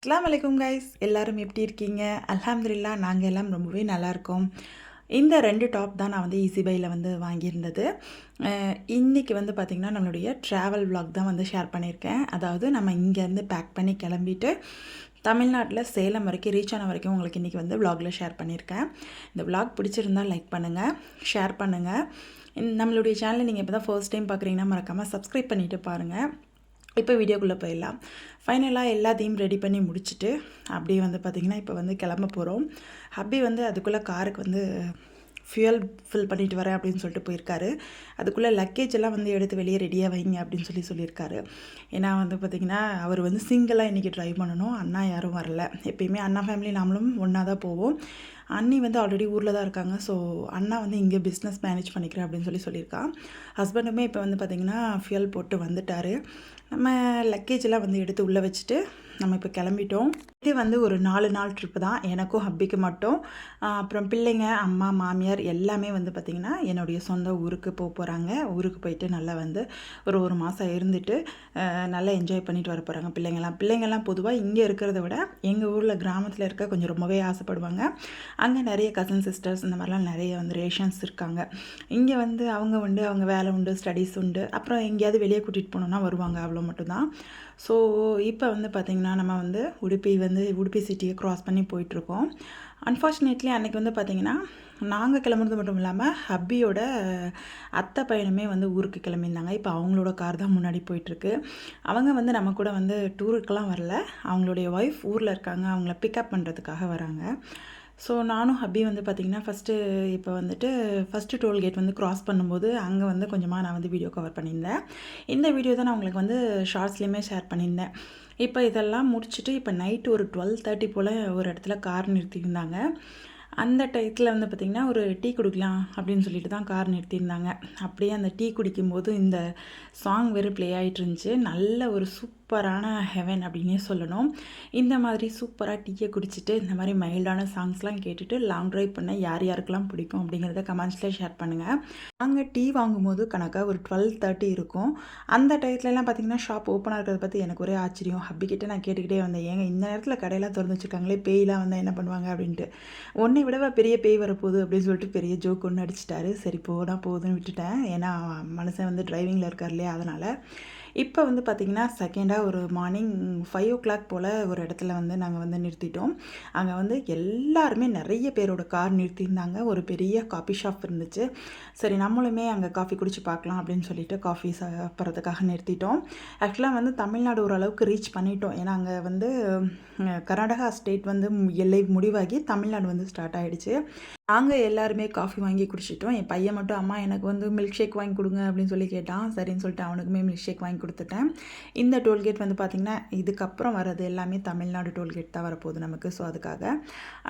அஸ்ஸலாமு அலைக்கும் கைஸ், எல்லாரும் எப்படி இருக்கீங்க? அல்ஹம்துலில்லாஹ் நாங்கள் எல்லாம் ரொம்பவே நல்லாயிருக்கோம். இந்த 2 டாப் தான் நான் வந்து ஈஸி பையில் வந்து வாங்கியிருந்தது. இன்றைக்கி வந்து பார்த்திங்கன்னா நம்மளுடைய ட்ராவல் vlog தான் வந்து ஷேர் பண்ணியிருக்கேன். அதாவது நம்ம இங்கேருந்து பேக் பண்ணி கிளம்பிட்டு தமிழ்நாட்டில் சேலம் வரைக்கும் ரீச் ஆன வரைக்கும் உங்களுக்கு இன்றைக்கி வந்து vlogல ஷேர் பண்ணியிருக்கேன். இந்த vlog பிடிச்சிருந்தால் லைக் பண்ணுங்கள், ஷேர் பண்ணுங்கள். நம்மளுடைய சேனலை நீங்கள் இப்போ தான் ஃபர்ஸ்ட் டைம் பார்க்குறீங்கன்னா மறக்காமல் சப்ஸ்கிரைப் பண்ணிவிட்டு பாருங்கள். இப்போ வீடியோக்குள்ளே போயிடலாம். ஃபைனலாக எல்லாத்தையும் ரெடி பண்ணி முடிச்சுட்டு அப்படியே வந்து பார்த்திங்கன்னா இப்போ வந்து கிளம்ப போகிறோம். ஹப்பி வந்து அதுக்குள்ளே காருக்கு வந்து ஃபியூயல் ஃபில் பண்ணிட்டு வரேன் அப்படின்னு சொல்லிட்டு போயிருக்காரு. அதுக்குள்ளே லக்கேஜ் எல்லாம் வந்து எடுத்து வெளியே ரெடியாக வைங்க அப்படின்னு சொல்லியிருக்காரு. ஏன்னா வந்து பார்த்திங்கன்னா அவர் வந்து சிங்கிளாக இன்றைக்கி ட்ரைவ் பண்ணணும். அண்ணா யாரும் வரல. எப்பயுமே அண்ணா ஃபேமிலி நாமளும் ஒன்றா தான் போவோம். அண்ணி வந்து ஆல்ரெடி ஊரில் தான் இருக்காங்க. ஸோ அண்ணா வந்து இங்கே பிஸ்னஸ் மேனேஜ் பண்ணிக்கிறேன் அப்படின்னு சொல்லியிருக்கான். ஹஸ்பண்டுமே இப்போ வந்து பார்த்திங்கன்னா ஃபியூயல் போட்டு வந்துட்டார். நம்ம லக்கேஜெல்லாம் வந்து எடுத்து உள்ளே வச்சுட்டு நம்ம இப்போ கிளம்பிட்டோம். இது வந்து ஒரு 4 நாள் ட்ரிப்பு தான், எனக்கும் ஹப்பிக்கு மட்டும். அப்புறம் பிள்ளைங்க, அம்மா, மாமியார் எல்லாமே வந்து பார்த்திங்கன்னா என்னுடைய சொந்த ஊருக்கு போகிறாங்க. ஊருக்கு போயிட்டு நல்லா வந்து ஒரு மாதம் இருந்துட்டு நல்லா என்ஜாய் பண்ணிட்டு வர போகிறாங்க. பிள்ளைங்கள்லாம் பொதுவாக இங்கே இருக்கிறத விட எங்கள் ஊரில் கிராமத்தில் இருக்க கொஞ்சம் ரொம்பவே ஆசைப்படுவாங்க. அங்கே நிறைய கசின் சிஸ்டர்ஸ் இந்த மாதிரிலாம் நிறைய வந்து ரிலேஷன்ஸ் இருக்காங்க. இங்கே வந்து அவங்க உண்டு, அவங்க வேலை உண்டு, ஸ்டடீஸ் உண்டு. அப்புறம் எங்கேயாவது வெளியே கூட்டிகிட்டு போனோன்னா வருவாங்க, அவ்வளோ மட்டும்தான். ஸோ இப்போ வந்து பார்த்திங்கன்னா நம்ம வந்து உடுப்பி சிட்டியை க்ராஸ் பண்ணி போயிட்டுருக்கோம். அன்ஃபார்ச்சுனேட்லி அன்றைக்கி வந்து பார்த்திங்கன்னா நாங்கள் கிளம்புறது மட்டும் இல்லாமல் ஹப்பியோட அத்தை பையனுமே வந்து ஊருக்கு கிளம்பியிருந்தாங்க. இப்போ அவங்களோட கார் தான் முன்னாடி போயிட்டுருக்கு. அவங்க வந்து நம்ம கூட வந்து டூருக்கெலாம் வரல, அவங்களுடைய ஒய்ஃப் ஊரில் இருக்காங்க, அவங்கள பிக்கப் பண்ணுறதுக்காக வராங்க. ஸோ நானும் ஹப்பி வந்து பார்த்திங்கன்னா ஃபஸ்ட்டு டோல்கேட் வந்து க்ராஸ் பண்ணும்போது அங்கே வந்து கொஞ்சமாக நான் வந்து வீடியோ கவர் பண்ணியிருந்தேன். இந்த வீடியோ தான் நான் உங்களுக்கு வந்து ஷார்ட்ஸ்லேயுமே ஷேர் பண்ணியிருந்தேன். இப்போ இதெல்லாம் முடிச்சுட்டு இப்போ நைட்டு ஒரு 12:30 போல் ஒரு இடத்துல கார் நிறுத்தியிருந்தாங்க. அந்த டயத்தில் வந்து பார்த்திங்கன்னா ஒரு டீ குடிக்கலாம் அப்படின்னு சொல்லிட்டு தான் கார் நிறுத்தியிருந்தாங்க. அப்படியே அந்த டீ குடிக்கும்போது இந்த சாங் வேறு ப்ளே ஆகிட்டு இருந்துச்சு. நல்ல ஒரு சூப்பரான ஹெவன் அப்படின்னே சொல்லணும். இந்த மாதிரி சூப்பராக டீயை குடிச்சிட்டு இந்த மாதிரி மைல்டான சாங்ஸ்லாம் கேட்டுட்டு லாங் ட்ரைவ் பண்ண யார் யாருக்கெல்லாம் பிடிக்கும் அப்படிங்கிறத கமெண்ட்ஸில் ஷேர் பண்ணுங்கள். நாங்கள் டீ வாங்கும்போது கணக்காக ஒரு 12:30 இருக்கும். அந்த டயத்துலலாம் பார்த்திங்கன்னா ஷாப் ஓப்பனாக இருக்கிறத பற்றி எனக்கு ஒரே ஆச்சரியம். ஹப்பிக்கிட்ட நான் கேட்டுக்கிட்டே வந்தேன், ஏங்க இந்த நேரத்தில் கடையெல்லாம் திறந்து வச்சுருக்காங்களே, பேயெலாம் வந்தால் என்ன பண்ணுவாங்க அப்படின்ட்டு. ஒன்றை விடவா பெரிய பேய் வரப்போகுது அப்படின்னு சொல்லிட்டு பெரிய ஜோக் ஒன்று அடிச்சிட்டாரு. சரி போகுதுன்னு விட்டுட்டேன். ஏன்னா மனுஷன் வந்து டிரைவிங்கில் இருக்கார் இல்லையா, அதனால். இப்போ வந்து பார்த்திங்கன்னா செகண்டாக ஒரு மார்னிங் 5 o'clock போல் ஒரு இடத்துல வந்து நாங்கள் வந்து நிறுத்திட்டோம். அங்கே வந்து எல்லாருமே நிறைய பேரோட கார் நிறுத்தியிருந்தாங்க. ஒரு பெரிய காஃபி ஷாப் இருந்துச்சு. சரி நம்மளுமே அங்கே காஃபி குடிச்சு பார்க்கலாம் அப்படின்னு சொல்லிட்டு காஃபி சாப்பிட்றதுக்காக நிறுத்திட்டோம். ஆக்சுவலாக வந்து தமிழ்நாடு ஓரளவுக்கு ரீச் பண்ணிட்டோம். ஏன்னா அங்கே வந்து கர்நாடகா ஸ்டேட் வந்து எல்லை முடிவாகி தமிழ்நாடு வந்து ஸ்டார்ட் ஆகிடுச்சு. நாங்கள் எல்லாருமே காஃபி வாங்கி குடிச்சிட்டோம். என் பையன் மட்டும் அம்மா எனக்கு வந்து மில்க் ஷேக் வாங்கி கொடுங்க அப்படின்னு சொல்லி கேட்டான். சரின்னு சொல்லிட்டு அவனுக்குமே மில்க் ஷேக் வாங்கி கொடுத்துட்டேன். இந்த டோல்கேட் வந்து பார்த்திங்கன்னா இதுக்கப்புறம் வர்றது எல்லாமே தமிழ்நாடு டோல்கேட் தான் வரப்போகுது நமக்கு. ஸோ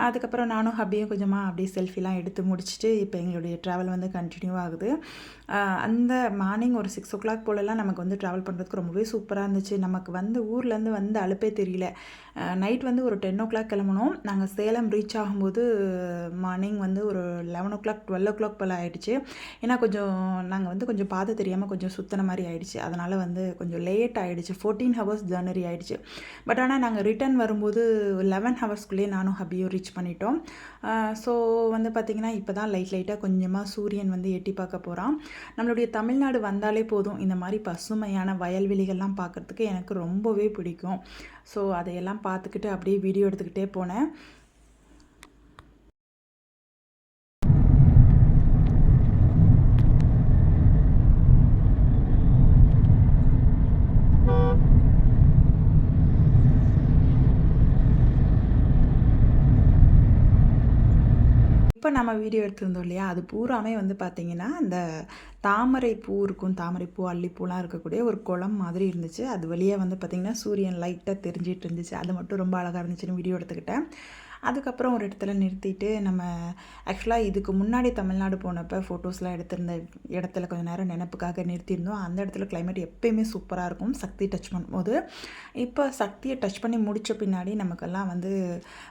அதுக்கப்புறம் நானும் ஹப்பியும் கொஞ்சமாக அப்படியே செல்ஃபிலாம் எடுத்து முடிச்சுட்டு இப்போ எங்களுடைய ட்ராவல் வந்து கண்டினியூ ஆகுது. அந்த மார்னிங் ஒரு 6 o'clock போலலாம் நமக்கு வந்து ட்ராவல் பண்ணுறதுக்கு ரொம்பவே சூப்பராக இருந்துச்சு. நமக்கு வந்து ஊர்லேருந்து வந்து அலுப்பே தெரியல. நைட் வந்து ஒரு 10 o'clock கிளம்பணும். நாங்கள் சேலம் ரீச் ஆகும்போது மார்னிங் வந்து ஒரு 11 o'clock 12 o'clock போல் ஆகிடுச்சு. ஏன்னா நாங்கள் வந்து கொஞ்சம் பாதை தெரியாமல் கொஞ்சம் சுற்றின மாதிரி ஆகிடுச்சு. அதனால் வந்து கொஞ்சம் லேட் ஆகிடுச்சு. 14 hours ஜர்னரி ஆகிடுச்சு. பட் ஆனால் நாங்கள் ரிட்டர்ன் வரும்போது 11 hours நானும் ஹப்பியும் ரீச் பண்ணிட்டோம். ஸோ வந்து பார்த்திங்கன்னா இப்போ தான் லைட்டாக கொஞ்சமாக சூரியன் வந்து எட்டி பார்க்க போகிறான். நம்மளுடைய தமிழ்நாடு வந்தாலே போதும், இந்த மாதிரி பசுமையான வயல்வெளிகள்லாம் பார்க்குறதுக்கு எனக்கு ரொம்பவே பிடிக்கும். ஸோ அதையெல்லாம் பார்த்துக்கிட்டு அப்படியே வீடியோ எடுத்துக்கிட்டே போனேன். இப்போ நம்ம வீடியோ எடுத்திருந்தோம் இல்லையா, அது பூராமே வந்து பார்த்திங்கன்னா அந்த தாமரை பூ இருக்கும், தாமரைப்பூ அல்லிப்பூலாம் இருக்கக்கூடிய ஒரு குளம் மாதிரி இருந்துச்சு. அது வழியாக வந்து பார்த்திங்கன்னா சூரியன் லைட்டாக தெரிஞ்சிட்டு இருந்துச்சு. அது மட்டும் ரொம்ப அழகாக இருந்துச்சுன்னு வீடியோ எடுத்துக்கிட்டேன். அதுக்கப்புறம் ஒரு இடத்துல நிறுத்திட்டு நம்ம ஆக்சுவலாக இதுக்கு முன்னாடி தமிழ்நாடு போனப்போ ஃபோட்டோஸ்லாம் எடுத்திருந்த இடத்துல கொஞ்சம் நேரம் நினப்புக்காக நிறுத்தியிருந்தோம். அந்த இடத்துல கிளைமேட் எப்போயுமே சூப்பராக இருக்கும் சக்தி டச் பண்ணும்போது. இப்போ சக்தியை டச் பண்ணி முடித்த பின்னாடி நமக்கெல்லாம் வந்து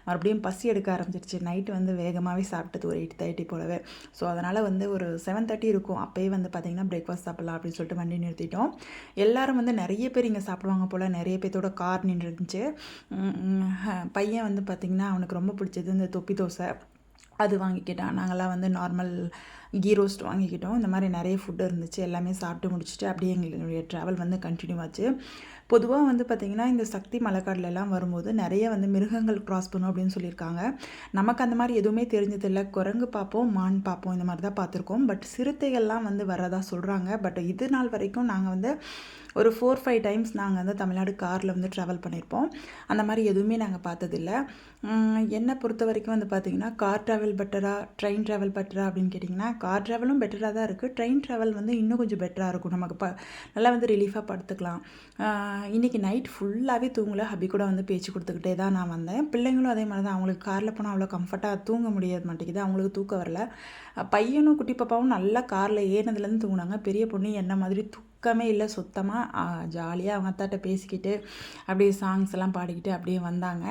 மறுபடியும் பசி எடுக்க ஆரம்பிச்சிருச்சு. நைட்டு வந்து வேகமாகவே சாப்பிட்டது ஒரு 8:30 போலவே. ஸோ அதனால் வந்து ஒரு 7:30 இருக்கும். அப்போயே வந்து பார்த்திங்கன்னா பிரேக்ஃபாஸ்ட் சாப்பிட்லாம் அப்படின்னு சொல்லிட்டு வண்டி நிறுத்திட்டோம். எல்லோரும் வந்து நிறைய பேர் இங்கே சாப்பிடுவாங்க போல். நிறைய பேர்த்தோட கார் நின்றுருந்துச்சு. பையன் வந்து பார்த்திங்கன்னா அவனுக்கு ரொம்ப பிடிச்சது இந்த தொப்பி தோசை, அது வாங்கிக்கிட்டான். நாங்கள்லாம் வந்து நார்மல் கீ ரோஸ்ட் வாங்கிக்கிட்டோம். இந்த மாதிரி நிறைய ஃபுட்டு இருந்துச்சு. எல்லாமே சாப்பிட்டு முடிச்சுட்டு அப்படியே எங்களுடைய ட்ராவல் வந்து கண்டினியூ ஆச்சு. பொதுவாக வந்து பார்த்திங்கன்னா இந்த சக்தி மலைக்காடுலலாம் வரும்போது நிறைய வந்து மிருகங்கள் க்ராஸ் பண்ணும் அப்படின்னு சொல்லியிருக்காங்க. நமக்கு அந்த மாதிரி எதுவுமே தெரிஞ்சதில்லை. குரங்கு பார்ப்போம், மான் பார்ப்போம், இந்த மாதிரி தான் பார்த்துருக்கோம். பட் சிறுத்தைகள்லாம் வந்து வரதா சொல்கிறாங்க. பட் இது நாள் வரைக்கும் நாங்கள் வந்து ஒரு 4-5 டைம்ஸ் நாங்கள் வந்து தமிழ்நாடு காரில் வந்து ட்ராவல் பண்ணியிருப்போம். அந்த மாதிரி எதுவுமே நாங்கள் பார்த்ததில்ல. என்னை பொறுத்த வரைக்கும் வந்து பார்த்திங்கன்னா கார் ட்ராவல் பெட்டரா, ட்ரெயின் ட்ராவல் பெட்டரா அப்படின்னு கேட்டிங்கன்னா கார் ட்ராவலும் பெட்டராக தான் இருக்குது. ட்ரெயின் ட்ராவல் வந்து இன்னும் கொஞ்சம் பெட்டராக இருக்கும். நமக்கு நல்லா வந்து ரிலீஃபாக படுத்துக்கலாம். இன்றைக்கி நைட் ஃபுல்லாகவே தூங்கலை. ஹபி கூட வந்து பேச்சு கொடுத்துக்கிட்டே தான் நான் வந்தேன். பிள்ளைங்களும் அதே மாதிரி தான். அவங்களுக்கு காரில் போனால் அவ்வளோ கம்ஃபர்ட்டாக தூங்க முடியாது மாட்டேங்குது. அவங்களுக்கு தூக்கம் வரல. பையனும் குட்டி பாப்பாவும் நல்லா காரில் ஏறினதுலேருந்து தூங்கினாங்க. பெரிய பொண்ணு என்ன மாதிரி தூக்கமே இல்லை சுத்தமாக. ஜாலியாக அவங்க அத்தாட்ட பேசிக்கிட்டு அப்படியே சாங்ஸ் எல்லாம் பாடிக்கிட்டு அப்படியே வந்தாங்க.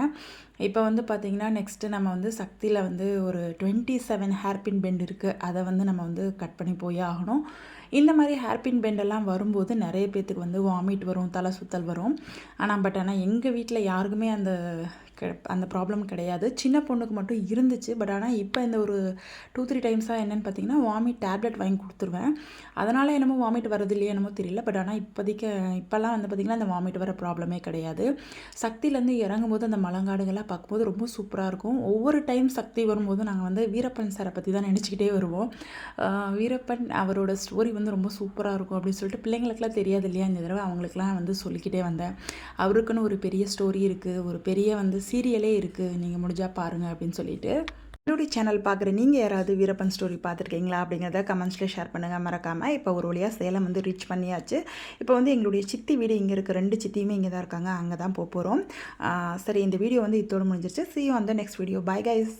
இப்போ வந்து பார்த்திங்கன்னா நெக்ஸ்ட்டு நம்ம வந்து சக்தியில் வந்து ஒரு 27 ஹேர்பின் பெண்ட் இருக்குது. அதை வந்து நம்ம வந்து கட் பண்ணி போயே ஆகணும். இந்த மாதிரி ஹேர்பின் பெண்டெல்லாம் வரும்போது நிறைய பேர்த்துக்கு வந்து வாமிட் வரும், தலை சுத்தல் வரும். ஆனால் எங்கள் வீட்டில் யாருக்குமே அந்த ப்ராப்ளம் கிடையாது. சின்ன பொண்ணுக்கு மட்டும் இருந்துச்சு. பட் ஆனால் இப்போ இந்த ஒரு 2-3 டைம்ஸாக என்னென்னு பார்த்தீங்கன்னா வாமிட் டேப்லெட் வாங்கி கொடுத்துருவேன். அதனால் என்னமோ வாமிட் வரது இல்லையே என்னமோ தெரியல. பட் ஆனால் இப்போல்லாம் வந்து பார்த்திங்கன்னா அந்த வாமிட் வர ப்ராப்ளமே கிடையாது. சக்தியிலேருந்து இறங்கும்போது அந்த மலங்காடுகள்லாம் பார்க்கும்போது ரொம்ப சூப்பராக இருக்கும். ஒவ்வொரு டைம் சக்தி வரும்போது நாங்கள் வந்து வீரப்பன் சாரை பற்றி தான் நினச்சிக்கிட்டே வருவோம். வீரப்பன் அவரோட ஸ்டோரி வந்து ரொம்ப சூப்பராக இருக்கும் அப்படின்னு சொல்லிட்டு பிள்ளைங்களுக்குலாம் தெரியாது இல்லையா, இந்த தடவை அவங்களுக்குலாம் வந்து சொல்லிக்கிட்டே வந்தேன். அவருக்குன்னு ஒரு பெரிய ஸ்டோரி இருக்குது, ஒரு பெரிய வந்து சீரியலே இருக்குது, நீங்கள் முடிஞ்சால் பாருங்கள் அப்படின்னு சொல்லிட்டு. என்னுடைய சேனல் பார்க்குற நீங்கள் யாராவது வீரப்பன் ஸ்டோரி பார்த்துருக்கீங்களா அப்படிங்கிறத கமெண்ட்ஸில் ஷேர் பண்ணுங்கள் மறக்காமல். இப்போ ஒரு வழியாக சேலம் வந்து ரீச் பண்ணியாச்சு. இப்போ வந்து எங்களுடைய சித்தி வீடு இங்கே இருக்குது. 2 சித்தியுமே இங்கே தான் இருக்காங்க. அங்கே தான் போகிறோம். சரி, இந்த வீடியோ வந்து இதோடு முடிஞ்சிருச்சு. See you on the next video. Bye guys.